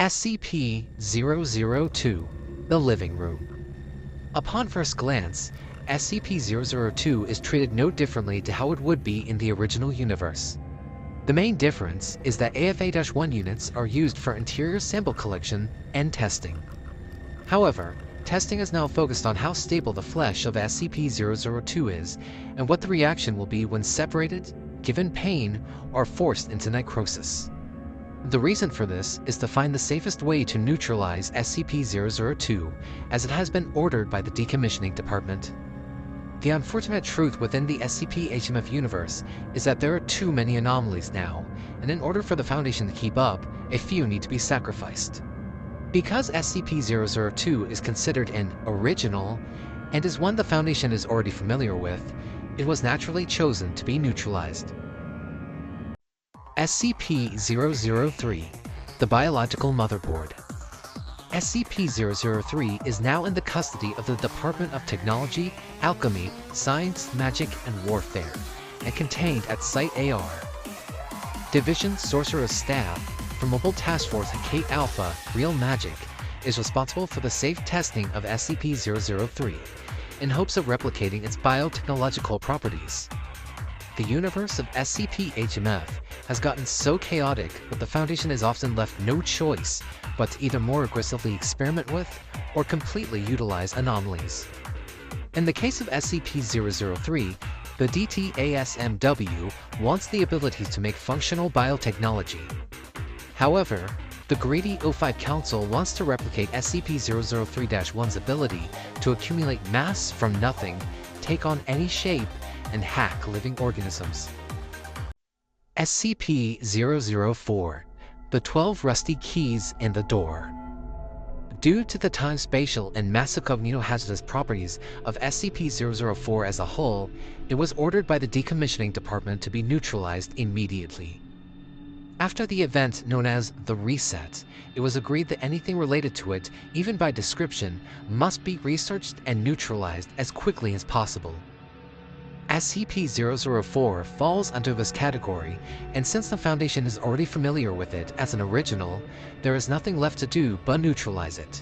SCP-002, the living room. Upon first glance, SCP-002 is treated no differently to how it would be in the original universe. The main difference is that AFA-1 units are used for interior sample collection and testing. However, testing is now focused on how stable the flesh of SCP-002 is and what the reaction will be when separated, given pain, or forced into necrosis. The reason for this is to find the safest way to neutralize SCP-002, as it has been ordered by the Decommissioning Department. The unfortunate truth within the SCP-HMF universe is that there are too many anomalies now, and in order for the Foundation to keep up, a few need to be sacrificed. Because SCP-002 is considered an original, and is one the Foundation is already familiar with, it was naturally chosen to be neutralized. SCP-003, the Biological Motherboard. SCP-003 is now in the custody of the Department of Technology, Alchemy, Science, Magic, and Warfare, and contained at Site-AR. Division Sorcerer's Staff from Mobile Task Force Kate Alpha, Real Magic, is responsible for the safe testing of SCP-003, in hopes of replicating its biotechnological properties. The universe of SCP-HMF has gotten so chaotic that the Foundation is often left no choice but to either more aggressively experiment with or completely utilize anomalies. In the case of SCP-003, the DTASMW wants the ability to make functional biotechnology. However, the greedy O5 Council wants to replicate SCP-003-1's ability to accumulate mass from nothing, take on any shape, and hack living organisms. SCP-004, the 12 Rusty Keys in the Door. Due to the time-spatial and massive cognitohazardous properties of SCP-004 as a whole, it was ordered by the Decommissioning Department to be neutralized immediately. After the event known as the Reset, it was agreed that anything related to it, even by description, must be researched and neutralized as quickly as possible. SCP-004 falls under this category, and since the Foundation is already familiar with it as an original, there is nothing left to do but neutralize it.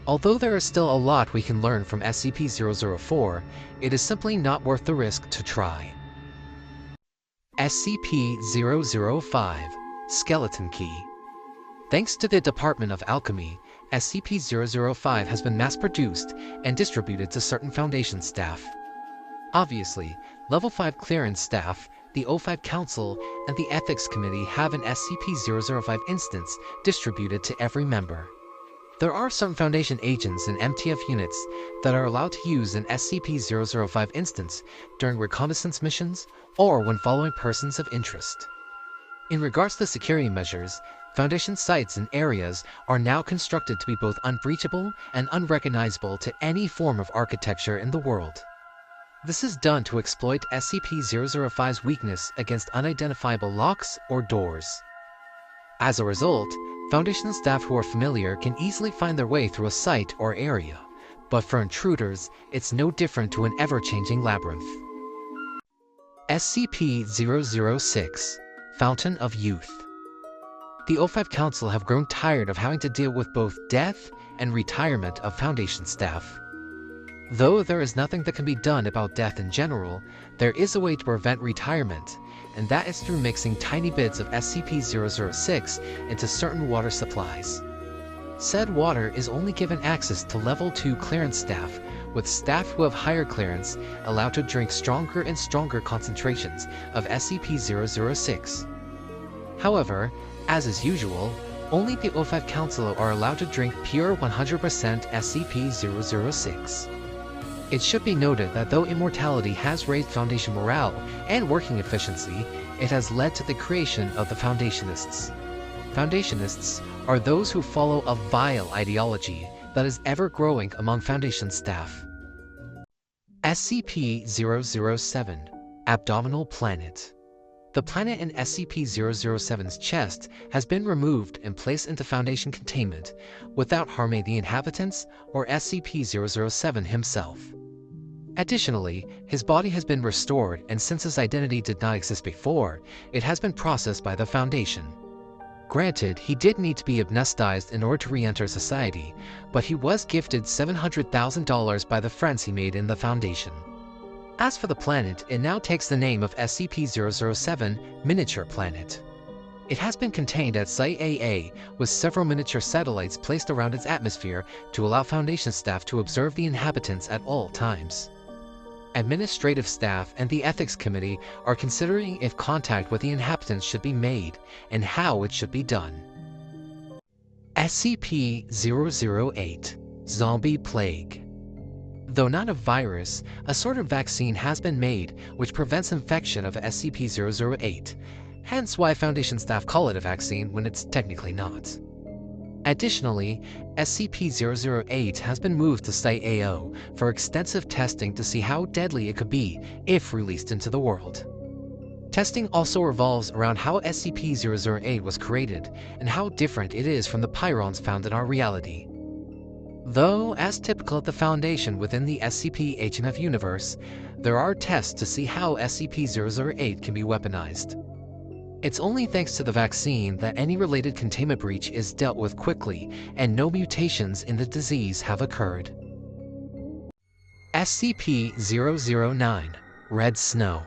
Although there is still a lot we can learn from SCP-004, it is simply not worth the risk to try. SCP-005, Skeleton Key. Thanks to the Department of Alchemy, SCP-005 has been mass-produced and distributed to certain Foundation staff. Obviously, Level 5 clearance staff, the O5 Council, and the Ethics Committee have an SCP-005 instance distributed to every member. There are some Foundation agents and MTF units that are allowed to use an SCP-005 instance during reconnaissance missions or when following persons of interest. In regards to security measures, Foundation sites and areas are now constructed to be both unbreachable and unrecognizable to any form of architecture in the world. This is done to exploit SCP-005's weakness against unidentifiable locks or doors. As a result, Foundation staff who are familiar can easily find their way through a site or area, but for intruders, it's no different to an ever-changing labyrinth. SCP-006, Fountain of Youth. The O5 Council have grown tired of having to deal with both death and retirement of Foundation staff. Though there is nothing that can be done about death in general, there is a way to prevent retirement, and that is through mixing tiny bits of SCP-006 into certain water supplies. Said water is only given access to Level 2 clearance staff, with staff who have higher clearance allowed to drink stronger and stronger concentrations of SCP-006. However, as is usual, only the O5 Council are allowed to drink pure 100% SCP-006. It should be noted that though immortality has raised Foundation morale and working efficiency, it has led to the creation of the Foundationists. Foundationists are those who follow a vile ideology that is ever growing among Foundation staff. SCP-007, Abdominal Planet. The planet in SCP-007's chest has been removed and placed into Foundation containment without harming the inhabitants or SCP-007 himself. Additionally, his body has been restored, and since his identity did not exist before, it has been processed by the Foundation. Granted, he did need to be amnestized in order to re-enter society, but he was gifted $700,000 by the friends he made in the Foundation. As for the planet, it now takes the name of SCP-007, Miniature Planet. It has been contained at Site AA, with several miniature satellites placed around its atmosphere to allow Foundation staff to observe the inhabitants at all times. Administrative staff and the Ethics Committee are considering if contact with the inhabitants should be made, and how it should be done. SCP-008 Zombie Plague. Though not a virus, a sort of vaccine has been made which prevents infection of SCP-008, hence why Foundation staff call it a vaccine when it's technically not. Additionally, SCP-008 has been moved to Site AO for extensive testing to see how deadly it could be if released into the world. Testing also revolves around how SCP-008 was created and how different it is from the pyrons found in our reality. Though, as typical of the Foundation within the SCP-HMF universe, there are tests to see how SCP-008 can be weaponized. It's only thanks to the vaccine that any related containment breach is dealt with quickly and no mutations in the disease have occurred. SCP-009 Red Snow.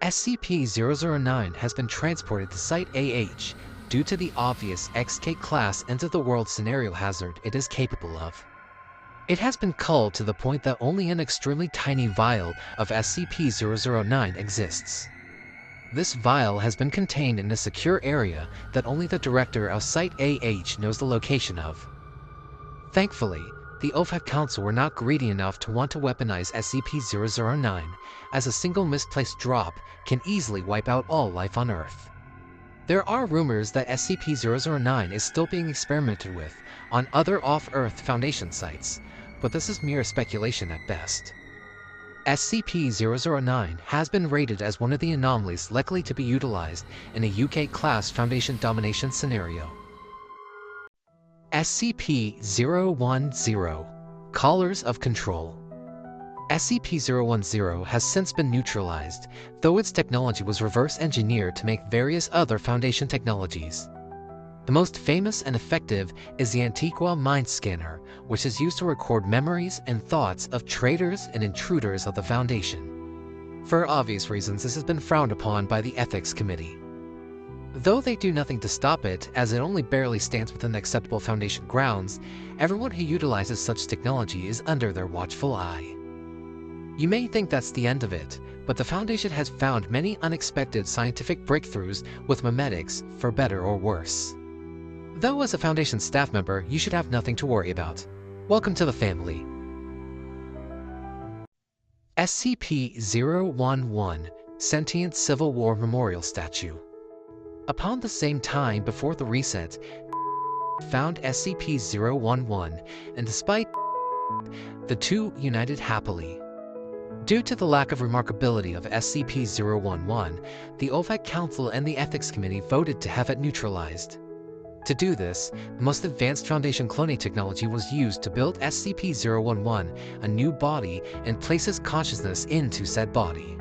SCP-009 has been transported to Site AH due to the obvious XK-class end-of-the-world scenario hazard it is capable of. It has been culled to the point that only an extremely tiny vial of SCP-009 exists. This vial has been contained in a secure area that only the director of Site AH knows the location of. Thankfully, the OFAC Council were not greedy enough to want to weaponize SCP-009, as a single misplaced drop can easily wipe out all life on Earth. There are rumors that SCP-009 is still being experimented with on other off-Earth Foundation sites, but this is mere speculation at best. SCP-009 has been rated as one of the anomalies likely to be utilized in a UK-class Foundation domination scenario. SCP-010 Collars of Control. SCP-010 has since been neutralized, though its technology was reverse-engineered to make various other Foundation technologies. The most famous and effective is the Antiqua Mind Scanner, which is used to record memories and thoughts of traitors and intruders of the Foundation. For obvious reasons, this has been frowned upon by the Ethics Committee. Though they do nothing to stop it, as it only barely stands within acceptable Foundation grounds, everyone who utilizes such technology is under their watchful eye. You may think that's the end of it, but the Foundation has found many unexpected scientific breakthroughs with memetics, for better or worse. Though as a Foundation staff member, you should have nothing to worry about. Welcome to the family. SCP-011 Sentient Civil War Memorial Statue. Upon the same time before the reset, found SCP-011, and despite the two united happily. Due to the lack of remarkability of SCP-011, the OFAC Council and the Ethics Committee voted to have it neutralized. To do this, the most advanced Foundation cloning technology was used to build SCP-011, a new body, and place its consciousness into said body.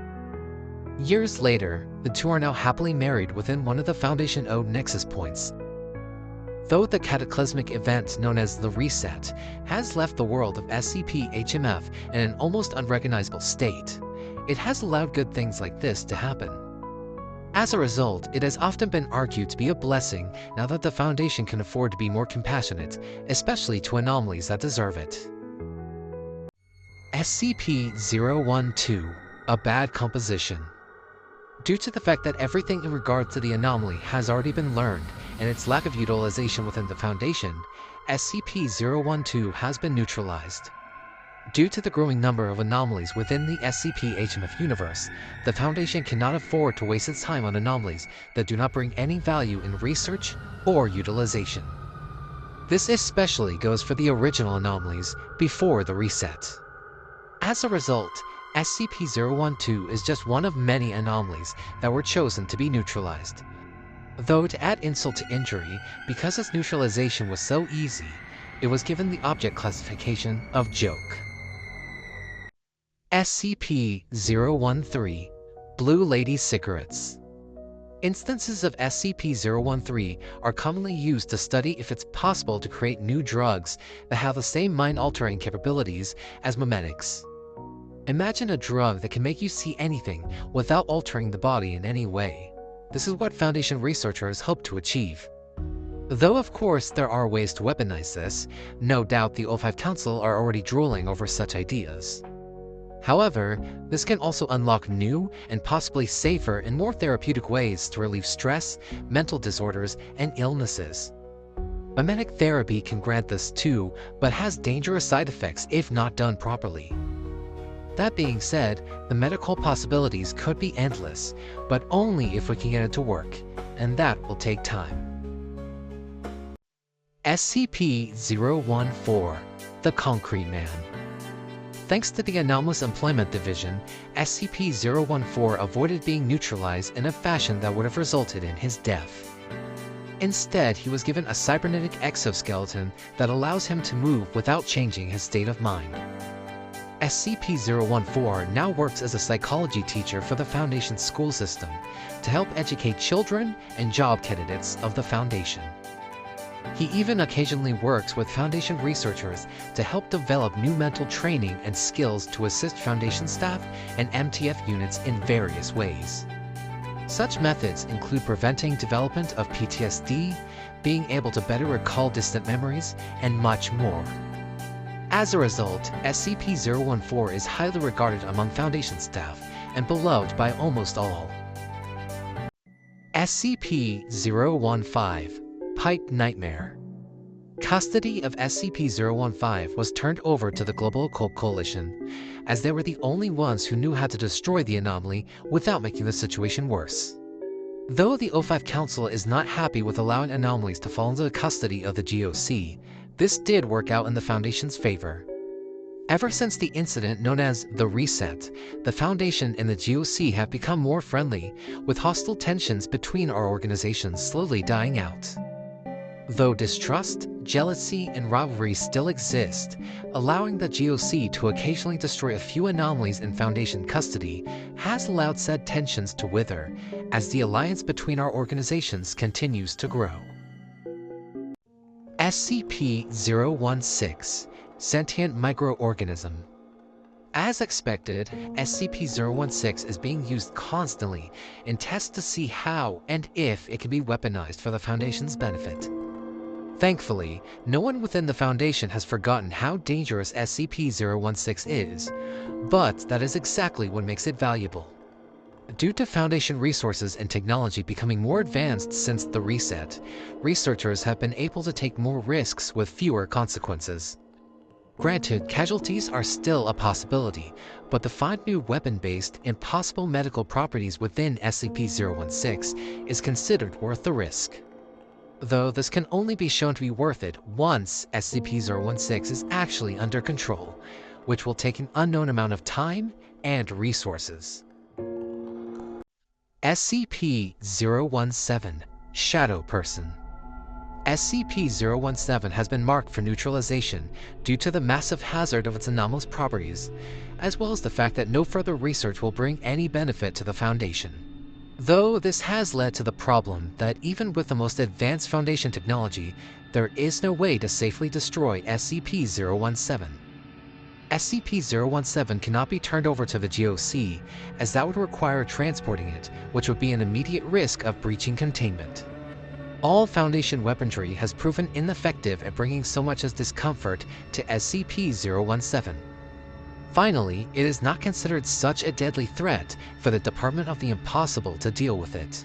Years later, the two are now happily married within one of the Foundation-owned Nexus points. Though the cataclysmic event known as the Reset has left the world of SCP-HMF in an almost unrecognizable state, it has allowed good things like this to happen. As a result, it has often been argued to be a blessing now that the Foundation can afford to be more compassionate, especially to anomalies that deserve it. SCP-012 A Bad Composition. Due to the fact that everything in regard to the anomaly has already been learned and its lack of utilization within the Foundation, SCP-012 has been neutralized. Due to the growing number of anomalies within the SCP-HMF universe, the Foundation cannot afford to waste its time on anomalies that do not bring any value in research or utilization. This especially goes for the original anomalies before the reset. As a result, SCP-012 is just one of many anomalies that were chosen to be neutralized. Though to add insult to injury, because its neutralization was so easy, it was given the object classification of Joke. SCP-013 Blue Lady Cigarettes. Instances of SCP-013 are commonly used to study if it's possible to create new drugs that have the same mind-altering capabilities as memetics. Imagine a drug that can make you see anything without altering the body in any way. This is what Foundation researchers hope to achieve. Though of course there are ways to weaponize this, no doubt the O5 Council are already drooling over such ideas. However, this can also unlock new and possibly safer and more therapeutic ways to relieve stress, mental disorders, and illnesses. Memetic therapy can grant this too, but has dangerous side effects if not done properly. That being said, the medical possibilities could be endless, but only if we can get it to work, and that will take time. SCP-014, the Concrete Man. Thanks to the Anomalous Employment Division, SCP-014 avoided being neutralized in a fashion that would have resulted in his death. Instead, he was given a cybernetic exoskeleton that allows him to move without changing his state of mind. SCP-014 now works as a psychology teacher for the Foundation's school system to help educate children and job candidates of the Foundation. He even occasionally works with Foundation researchers to help develop new mental training and skills to assist Foundation staff and MTF units in various ways. Such methods include preventing development of PTSD, being able to better recall distant memories, and much more. As a result, SCP-014 is highly regarded among Foundation staff and beloved by almost all. SCP-015 Pipe Nightmare. Custody of SCP-015 was turned over to the Global Occult Coalition, as they were the only ones who knew how to destroy the anomaly without making the situation worse. Though the O5 Council is not happy with allowing anomalies to fall into the custody of the GOC, this did work out in the Foundation's favor. Ever since the incident known as the Reset, the Foundation and the GOC have become more friendly, with hostile tensions between our organizations slowly dying out. Though distrust, jealousy, and rivalry still exist, allowing the GOC to occasionally destroy a few anomalies in Foundation custody has allowed said tensions to wither, as the alliance between our organizations continues to grow. SCP-016 Sentient Microorganism. As expected, SCP-016 is being used constantly in tests to see how and if it can be weaponized for the Foundation's benefit. Thankfully, no one within the Foundation has forgotten how dangerous SCP-016 is, but that is exactly what makes it valuable. Due to Foundation resources and technology becoming more advanced since the Reset, researchers have been able to take more risks with fewer consequences. Granted, casualties are still a possibility, but to find new weapon-based, impossible medical properties within SCP-016 is considered worth the risk. Though this can only be shown to be worth it once SCP-016 is actually under control, which will take an unknown amount of time and resources. SCP-017 Shadow Person. SCP-017 has been marked for neutralization due to the massive hazard of its anomalous properties, as well as the fact that no further research will bring any benefit to the Foundation. Though this has led to the problem that even with the most advanced Foundation technology, there is no way to safely destroy SCP-017. SCP-017 cannot be turned over to the GOC, as that would require transporting it, which would be an immediate risk of breaching containment. All Foundation weaponry has proven ineffective at bringing so much as discomfort to SCP-017. Finally, it is not considered such a deadly threat for the Department of the Impossible to deal with it.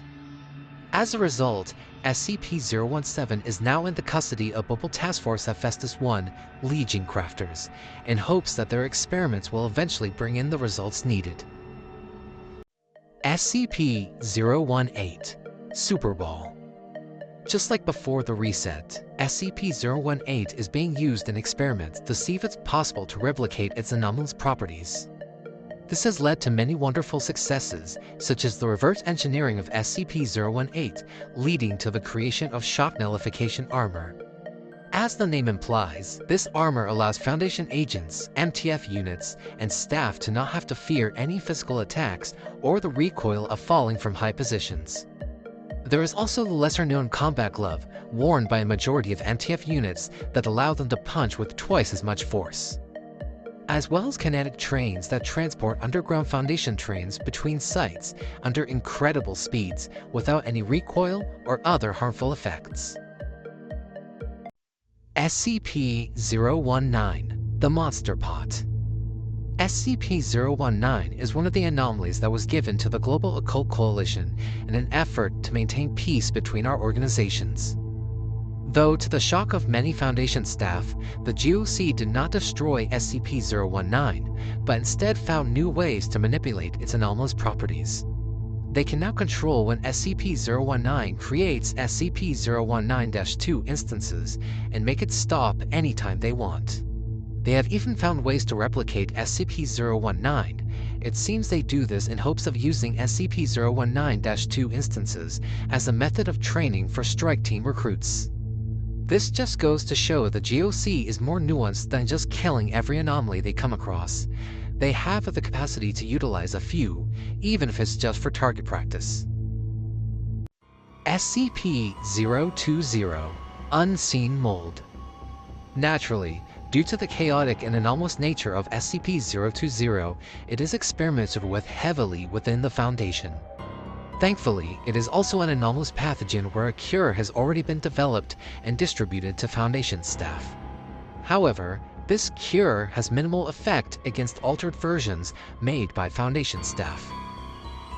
As a result, SCP-017 is now in the custody of Mobile Task Force Hephaestus 1 Legion crafters, in hopes that their experiments will eventually bring in the results needed. SCP-018 Super Ball. Just like before the Reset, SCP-018 is being used in experiments to see if it's possible to replicate its anomalous properties. This has led to many wonderful successes, such as the reverse engineering of SCP-018, leading to the creation of shock nullification armor. As the name implies, this armor allows Foundation agents, MTF units, and staff to not have to fear any physical attacks or the recoil of falling from high positions. There is also the lesser-known combat glove, worn by a majority of MTF units that allow them to punch with twice as much force, as well as kinetic trains that transport underground Foundation trains between sites under incredible speeds without any recoil or other harmful effects. SCP-019, the Monster Pot. SCP-019 is one of the anomalies that was given to the Global Occult Coalition in an effort to maintain peace between our organizations. Though to the shock of many Foundation staff, the GOC did not destroy SCP-019, but instead found new ways to manipulate its anomalous properties. They can now control when SCP-019 creates SCP-019-2 instances and make it stop anytime they want. They have even found ways to replicate SCP-019. It seems they do this in hopes of using SCP-019-2 instances as a method of training for strike team recruits. This just goes to show the GOC is more nuanced than just killing every anomaly they come across. They have the capacity to utilize a few, even if it's just for target practice. SCP-020, Unseen Mold. Naturally, due to the chaotic and anomalous nature of SCP-020, it is experimented with heavily within the Foundation. Thankfully, it is also an anomalous pathogen where a cure has already been developed and distributed to Foundation staff. However, this cure has minimal effect against altered versions made by Foundation staff.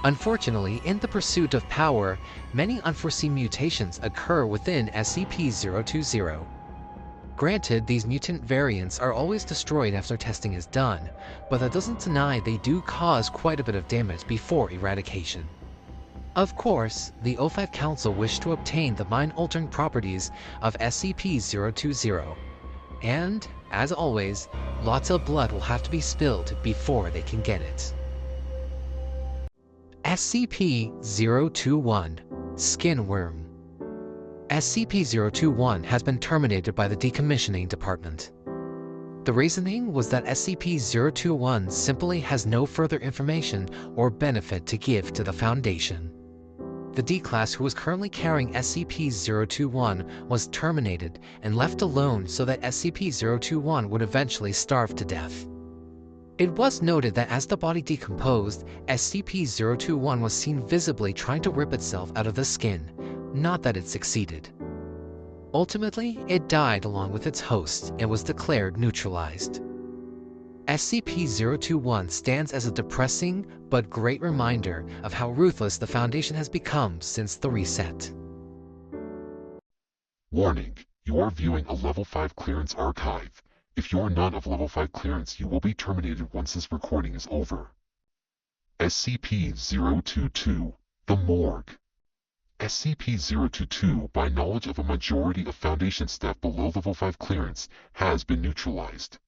Unfortunately, in the pursuit of power, many unforeseen mutations occur within SCP-020. Granted, these mutant variants are always destroyed after testing is done, but that doesn't deny they do cause quite a bit of damage before eradication. Of course, the O5 Council wished to obtain the mind-altering properties of SCP-020, and, as always, lots of blood will have to be spilled before they can get it. SCP-021, Skin Worm. SCP-021 has been terminated by the Decommissioning Department. The reasoning was that SCP-021 simply has no further information or benefit to give to the Foundation. The D-Class who was currently carrying SCP-021 was terminated and left alone so that SCP-021 would eventually starve to death. It was noted that as the body decomposed, SCP-021 was seen visibly trying to rip itself out of the skin, not that it succeeded. Ultimately, it died along with its host and was declared neutralized. SCP-021 stands as a depressing but great reminder of how ruthless the Foundation has become since the reset. Warning: you are viewing a Level 5 clearance archive. If you are not of Level 5 clearance, you will be terminated once this recording is over. SCP-022, the Morgue. SCP-022, by knowledge of a majority of Foundation staff below Level 5 clearance, has been neutralized.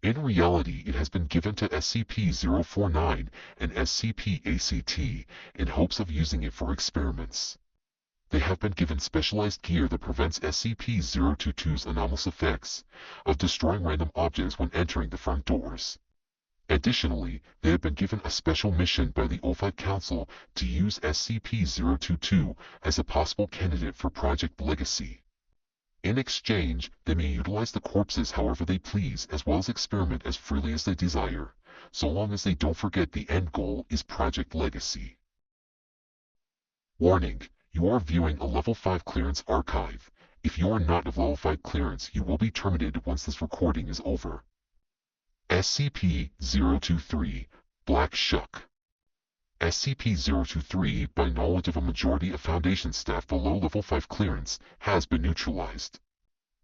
In reality, it has been given to SCP-049 and SCP-ACT in hopes of using it for experiments. They have been given specialized gear that prevents SCP-022's anomalous effects of destroying random objects when entering the front doors. Additionally, they have been given a special mission by the O5 Council to use SCP-022 as a possible candidate for Project Legacy. In exchange, they may utilize the corpses however they please as well as experiment as freely as they desire, so long as they don't forget the end goal is Project Legacy. Warning: you are viewing a Level 5 clearance archive. If you are not of Level 5 clearance, you will be terminated once this recording is over. SCP-023, Black Shuck. SCP-023, by knowledge of a majority of Foundation staff below Level 5 clearance, has been neutralized.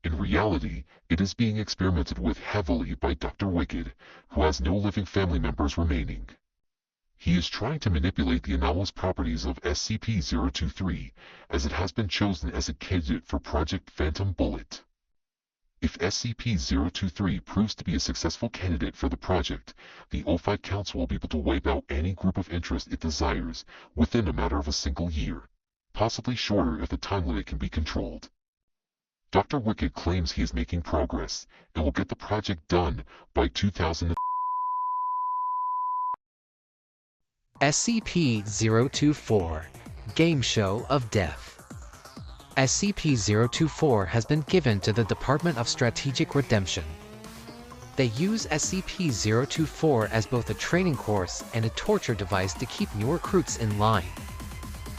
In reality, it is being experimented with heavily by Dr. Wicked, who has no living family members remaining. He is trying to manipulate the anomalous properties of SCP-023, as it has been chosen as a candidate for Project Phantom Bullet. If SCP-023 proves to be a successful candidate for the project, the O5 Council will be able to wipe out any group of interest it desires within a matter of a single year, possibly shorter if the time limit can be controlled. Dr. Wicked claims he is making progress and will get the project done by 2000. SCP-024, Game Show of Death. SCP-024 has been given to the Department of Strategic Redemption. They use SCP-024 as both a training course and a torture device to keep new recruits in line.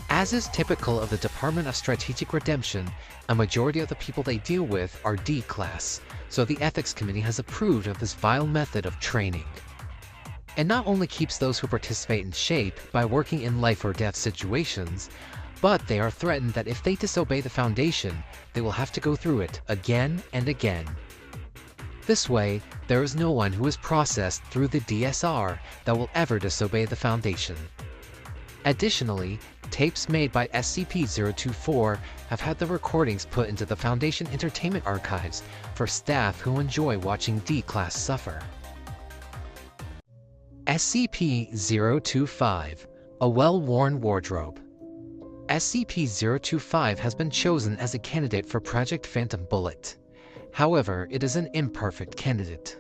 As is typical of the Department of Strategic Redemption, a majority of the people they deal with are D-Class, so the Ethics Committee has approved of this vile method of training. It not only keeps those who participate in shape by working in life or death situations, but they are threatened that if they disobey the Foundation, they will have to go through it again and again. This way, there is no one who is processed through the DSR that will ever disobey the Foundation. Additionally, tapes made by SCP-024 have had the recordings put into the Foundation Entertainment Archives for staff who enjoy watching D-Class suffer. SCP-025, a well-worn wardrobe. SCP-025 has been chosen as a candidate for Project Phantom Bullet. However, it is an imperfect candidate.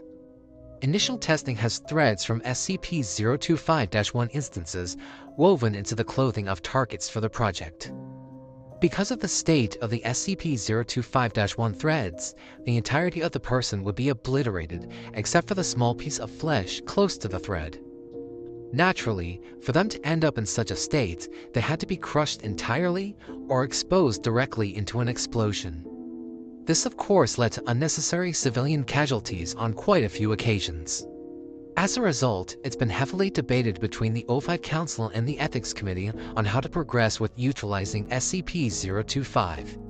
Initial testing has threads from SCP-025-1 instances woven into the clothing of targets for the project. Because of the state of the SCP-025-1 threads, the entirety of the person would be obliterated except for the small piece of flesh close to the thread. Naturally, for them to end up in such a state, they had to be crushed entirely or exposed directly into an explosion. This of course led to unnecessary civilian casualties on quite a few occasions. As a result, it's been heavily debated between the O5 Council and the Ethics Committee on how to progress with utilizing SCP-025.